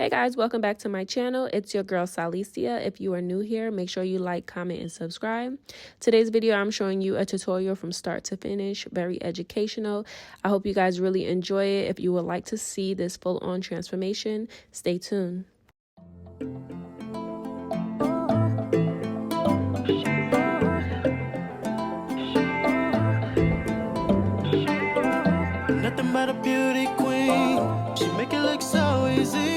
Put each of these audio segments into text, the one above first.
Hey guys, welcome back to my channel. It's your girl Salicia. If you are new here, make sure you like, comment, and subscribe. Today's video, I'm showing you a tutorial from start to finish, very educational. I hope you guys really enjoy it. If you would like to see this full-on transformation, stay tuned. Nothing but a beauty queen. She make it look so easy.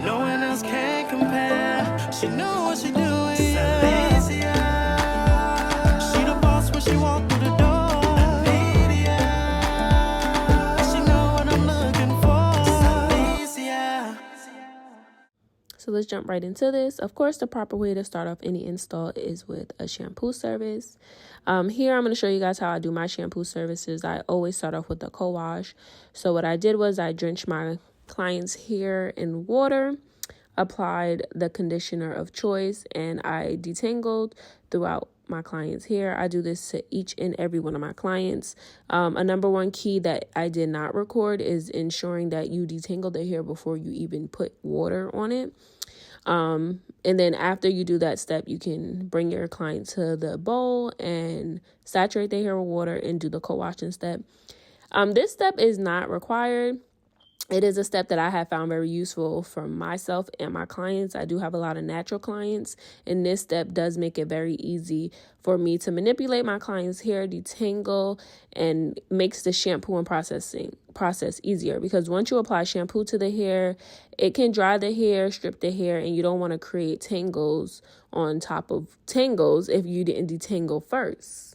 No one else can compare. She know what she doing. Alicia. She the boss when she walk through the door. Alicia. She know what I'm looking for. Alicia. So let's jump right into this. Of course, the proper way to start off any install is with a shampoo service. Here, I'm going to show you guys how I do my shampoo services. I always start off with a co-wash. So what I did was I drenched my client's hair in water, applied the conditioner of choice, and I detangled throughout my client's hair. I do this to each and every one of my clients. A number one key that I did not record is ensuring that you detangle the hair before you even put water on it. And then after you do that step, you can bring your client to the bowl and saturate their hair with water and do the co-washing step. This step is not required. It is a step that I have found very useful for myself and my clients. I do have a lot of natural clients, and this step does make it very easy for me to manipulate my client's hair, detangle, and makes the shampoo and process easier, because once you apply shampoo to the hair, it can dry the hair, strip the hair, and you don't want to create tangles on top of tangles if you didn't detangle first.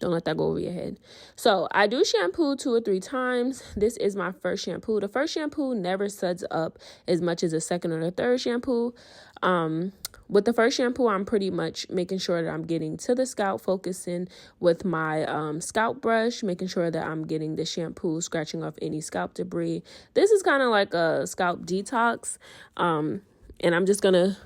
Don't let that go over your head. So I do shampoo 2 or 3 times. This is my first shampoo. The first shampoo never suds up as much as the second or the third shampoo. With the first shampoo, I'm pretty much making sure that I'm getting to the scalp, focusing with my scalp brush, making sure that I'm getting the shampoo, scratching off any scalp debris. This is kind of like a scalp detox. And I'm just going to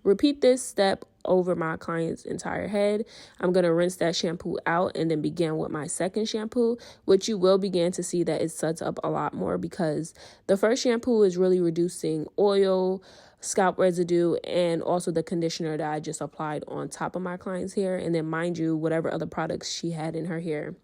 repeat this step over my client's entire head. I'm going to rinse that shampoo out and then begin with my second shampoo, which you will begin to see that it suds up a lot more, because the first shampoo is really reducing oil, scalp residue, and also the conditioner that I just applied on top of my client's hair. And then, mind you, whatever other products she had in her hair.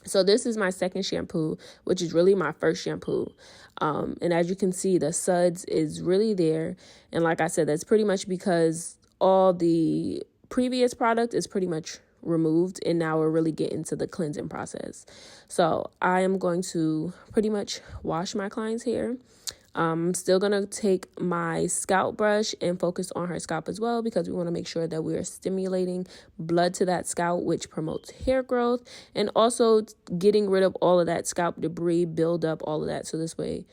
So this is my second shampoo, which is really my first shampoo. And as you can see, the suds is really there. And like I said, that's pretty much because all the previous product is pretty much removed, and now we're really getting to the cleansing process. So I am going to pretty much wash my client's hair. I'm still going to take my scalp brush and focus on her scalp as well, because we want to make sure that we are stimulating blood to that scalp, which promotes hair growth, and also getting rid of all of that scalp debris, build up, all of that. So this way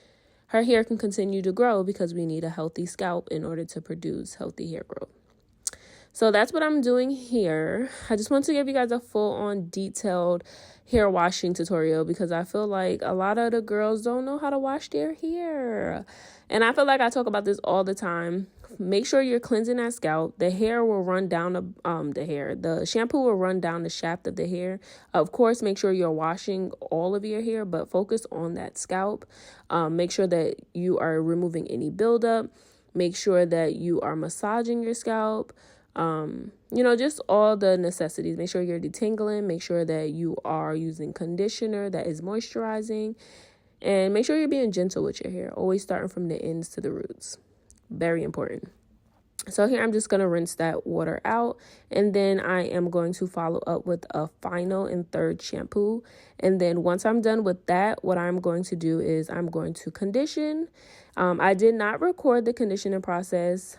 her hair can continue to grow, because we need a healthy scalp in order to produce healthy hair growth. So that's what I'm doing here. I just want to give you guys a full-on detailed hair washing tutorial, because I feel like a lot of the girls don't know how to wash their hair. And I feel like I talk about this all the time. Make sure you're cleansing that scalp. The hair will run down the shampoo will run down the shaft of the hair. Of course, make sure you're washing all of your hair, but focus on that scalp. Make sure that you are removing any buildup. Make sure that you are massaging your scalp. Just all the necessities. Make sure you're detangling. Make sure that you are using conditioner that is moisturizing. And make sure you're being gentle with your hair. Always starting from the ends to the roots. Very important. So here I'm just going to rinse that water out. And then I am going to follow up with a final and third shampoo. And then once I'm done with that, what I'm going to do is I'm going to condition. I did not record the conditioning process.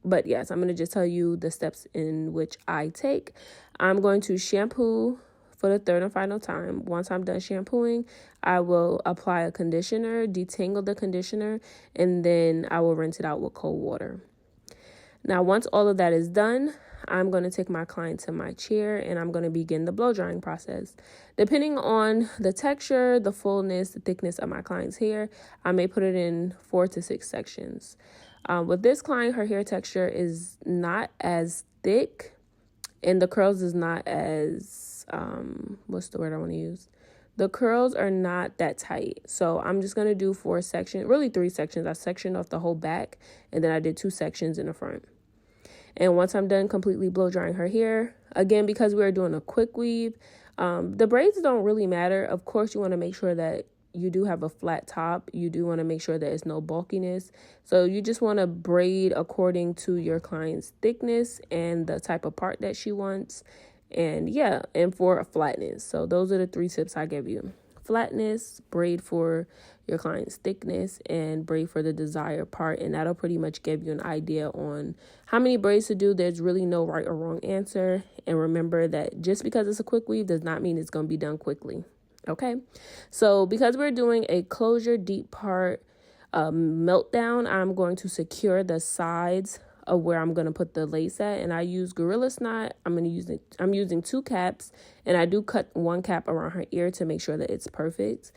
But yes, I'm going to just tell you the steps in which I take. I'm going to shampoo for the third and final time. Once I'm done shampooing, I will apply a conditioner, detangle the conditioner, and then I will rinse it out with cold water. Now, once all of that is done, I'm going to take my client to my chair, and I'm going to begin the blow drying process. Depending on the texture, the fullness, the thickness of my client's hair, I may put it in 4 to 6 sections. With this client, her hair texture is not as thick, and the curls is not as, what's the word I want to use? the curls are not that tight. So I'm just going to do 4 sections, really 3 sections. I sectioned off the whole back, and then I did 2 sections in the front. And once I'm done completely blow drying her hair, again, because we're doing a quick weave, the braids don't really matter. Of course, you want to make sure that you do have a flat top. You do want to make sure that it's no bulkiness. So you just want to braid according to your client's thickness and the type of part that she wants. And yeah, and for a flatness. So those are the 3 tips I give you. Flatness, braid for your client's thickness, and braid for the desired part. And that'll pretty much give you an idea on how many braids to do. There's really no right or wrong answer. And remember that just because it's a quick weave does not mean it's going to be done quickly. Okay, so because we're doing a closure deep part meltdown, I'm going to secure the sides of where I'm going to put the lace at, and I use Gorilla Snot. I'm using 2 caps, and I do cut 1 cap around her ear to make sure that it's perfect.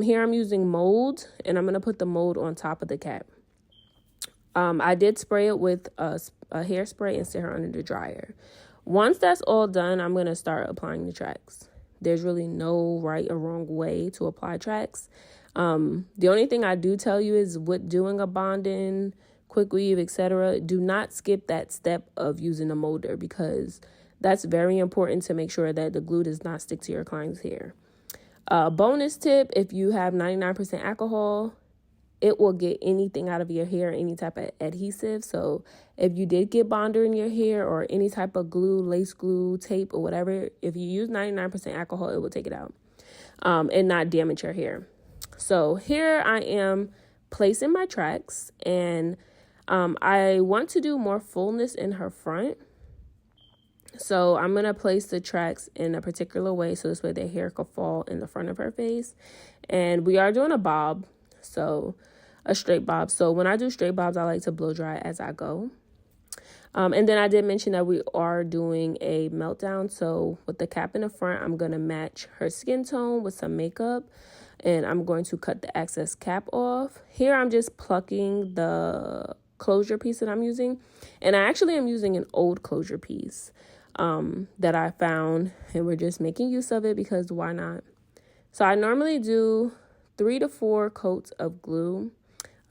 Here I'm using mold, and I'm going to put the mold on top of the cap. I did spray it with a hairspray and set her under the dryer. Once that's all done, I'm going to start applying the tracks. There's really no right or wrong way to apply tracks. The only thing I do tell you is with doing a bonding, quick weave, etc., do not skip that step of using a molder, because that's very important to make sure that the glue does not stick to your client's hair. Bonus tip, if you have 99% alcohol, it will get anything out of your hair, any type of adhesive. So if you did get bonder in your hair or any type of glue, lace glue, tape, or whatever, if you use 99% alcohol, it will take it out and not damage your hair. So here I am placing my tracks, and I want to do more fullness in her front. So I'm going to place the tracks in a particular way so this way the hair could fall in the front of her face. And we are doing a bob, so a straight bob. So when I do straight bobs, I like to blow dry as I go. And then I did mention that we are doing a meltdown. So with the cap in the front, I'm going to match her skin tone with some makeup, and I'm going to cut the excess cap off. Here I'm just plucking the closure piece that I'm using, and I actually am using an old closure piece that I found, and we're just making use of it because why not? So I normally do 3 to 4 coats of glue,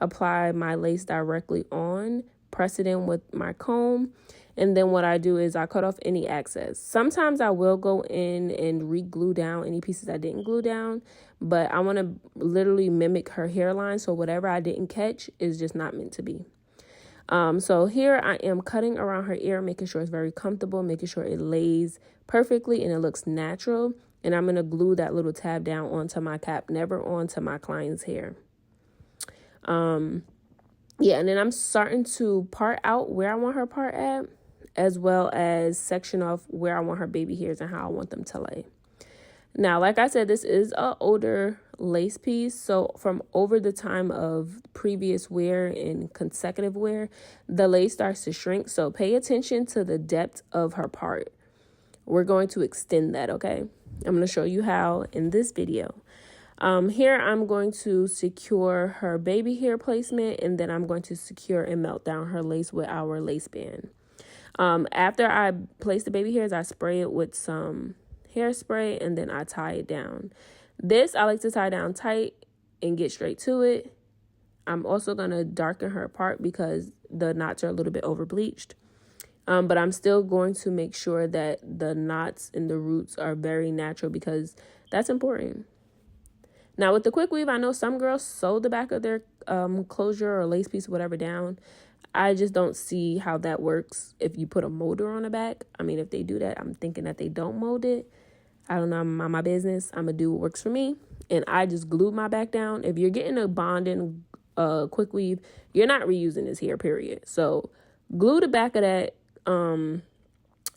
apply my lace directly on, press it in with my comb, and then what I do is I cut off any excess. Sometimes I will go in and re-glue down any pieces I didn't glue down, but I want to literally mimic her hairline, so whatever I didn't catch is just not meant to be. So here I am cutting around her ear, making sure it's very comfortable, making sure it lays perfectly and it looks natural. And I'm going to glue that little tab down onto my cap, never onto my client's hair. Yeah, and then I'm starting to part out where I want her part at, as well as section off where I want her baby hairs and how I want them to lay. Now, like I said, this is an older lace piece. So from over the time of previous wear and consecutive wear, the lace starts to shrink. So pay attention to the depth of her part. We're going to extend that, okay? I'm going to show you how in this video. Here I'm going to secure her baby hair placement, and then I'm going to secure and melt down her lace with our lace band. After I place the baby hairs, I spray it with some hairspray, and then I tie it down. This I like to tie down tight and get straight to it. I'm also going to darken her part because the knots are a little bit over bleached. But I'm still going to make sure that the knots and the roots are very natural because that's important. Now with the quick weave, I know some girls sew the back of their closure or lace piece or whatever down. I just don't see how that works if you put a molder on the back. I mean, if they do that, I'm thinking that they don't mold it. I don't know, I'm on my business. I'm going to do what works for me. And I just glued my back down. If you're getting a bonding quick weave, you're not reusing this hair, period. So glue the back of that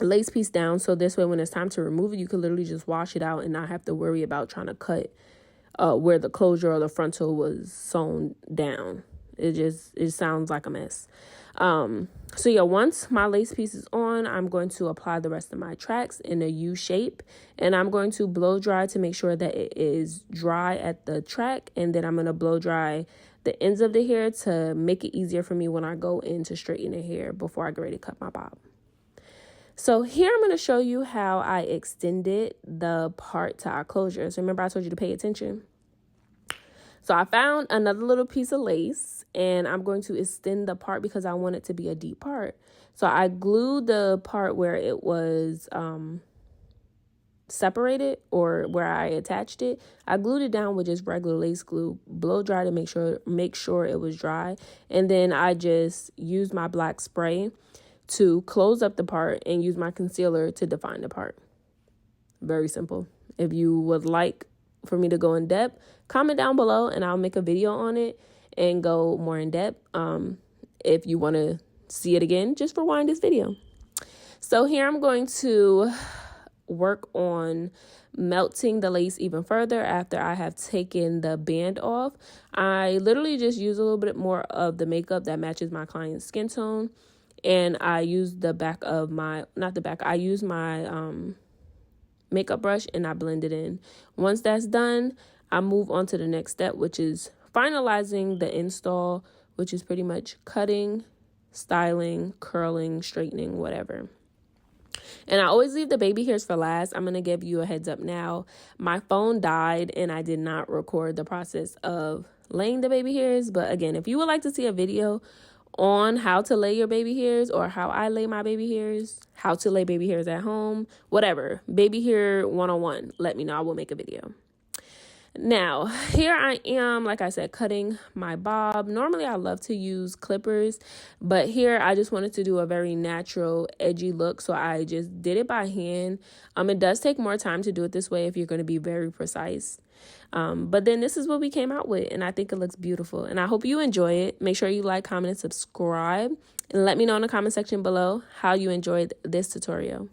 lace piece down. So this way, when it's time to remove it, you can literally just wash it out and not have to worry about trying to cut where the closure or the frontal was sewn down. It sounds like a mess. So yeah, once my lace piece is on, I'm going to apply the rest of my tracks in a U shape, and I'm going to blow dry to make sure that it is dry at the track, and then I'm going to blow dry the ends of the hair to make it easier for me when I go in to straighten the hair before I get ready to cut my bob. So here I'm going to show you how I extended the part to our closure. So remember I told you to pay attention. So I found another little piece of lace and I'm going to extend the part because I want it to be a deep part. So I glued the part where it was separated, or where I attached it. I glued it down with just regular lace glue, blow dry to make sure it was dry. And then I just used my black spray to close up the part and use my concealer to define the part. Very simple. If you would like for me to go in depth, comment down below and I'll make a video on it and go more in depth. If you want to see it again, just rewind this video. So here I'm going to work on melting the lace even further after I have taken the band off. I literally just use a little bit more of the makeup that matches my client's skin tone. And I use I use my makeup brush and I blend it in. Once that's done, I move on to the next step, which is finalizing the install, which is pretty much cutting, styling, curling, straightening, whatever. And I always leave the baby hairs for last. I'm going to give you a heads up now. My phone died and I did not record the process of laying the baby hairs. But again, if you would like to see a video on how to lay your baby hairs, or how I lay my baby hairs, how to lay baby hairs at home, whatever, baby hair 101, let me know. I will make a video. Now, here I am, like I said, cutting my bob. Normally, I love to use clippers, but here I just wanted to do a very natural, edgy look, so I just did it by hand. It does take more time to do it this way if you're going to be very precise. But then this is what we came out with, and I think it looks beautiful, and I hope you enjoy it. Make sure you like, comment, and subscribe, and let me know in the comment section below how you enjoyed this tutorial.